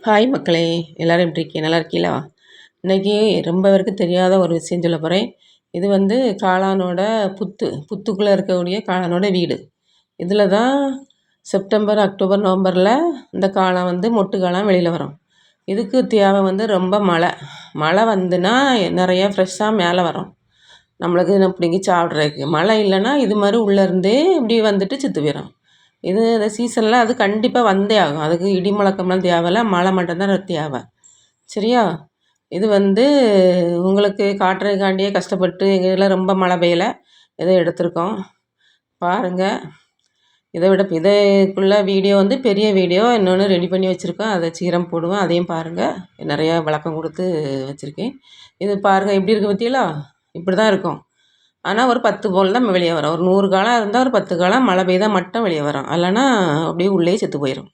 Hi மக்களே! எல்லோரும் எப்படி இருக்கீங்க? நல்லா இருக்கீங்களா? இன்றைக்கி ரொம்ப பேருக்கு தெரியாத ஒரு விஷயம் சொல்ல போகிறேன். இது வந்து காளானோட புத்துக்குள்ளே இருக்கக்கூடிய காளானோட வீடு. இதில் தான் செப்டம்பர், அக்டோபர், நவம்பரில் இந்த காளான் வந்து மொட்டு காளான் வெளியில் வரும். இதுக்கு தேவை வந்து ரொம்ப மழை. மழை வந்துன்னா நிறையா ஃப்ரெஷ்ஷாக மேலே வரும். நம்மளுக்கு பிடுங்கி சாப்பிட்றதுக்கு. மழை இல்லைன்னா இது மாதிரி உள்ளேருந்தே இப்படி வந்துட்டு செத்து போயிடும். இந்த சீசனில் அது கண்டிப்பாக வந்தே ஆகும். அதுக்கு இடி முழக்கம்லாம் தேவையில்ல, மழை மட்டும்தான் தேவை. சரியா? இது வந்து உங்களுக்கு காட்டுறதுக்காண்டியே கஷ்டப்பட்டு எங்கள் இதில் ரொம்ப மழை பெய்யல, ஏதோ எடுத்திருக்கோம். பாருங்கள். இதை விட இதுக்குள்ள வீடியோ வந்து பெரிய வீடியோ இன்னொன்று ரெடி பண்ணி வச்சுருக்கோம். அதை சீக்கிரம் போடுவேன், அதையும் பாருங்கள். நிறையா விளக்கம் கொடுத்து வச்சுருக்கேன். இது பாருங்கள் எப்படி இருக்குது பார்த்தீங்களா? இப்படி தான் இருக்கும். ஆனால் ஒரு 10 போல் தான் வெளியே வரும். ஒரு 100 காலம் இருந்தால் ஒரு 10 காலம் மழை பெய்தால் மட்டும் வெளியே வரும். இல்லைன்னா அப்படியே உள்ளே செத்து போயிடும்.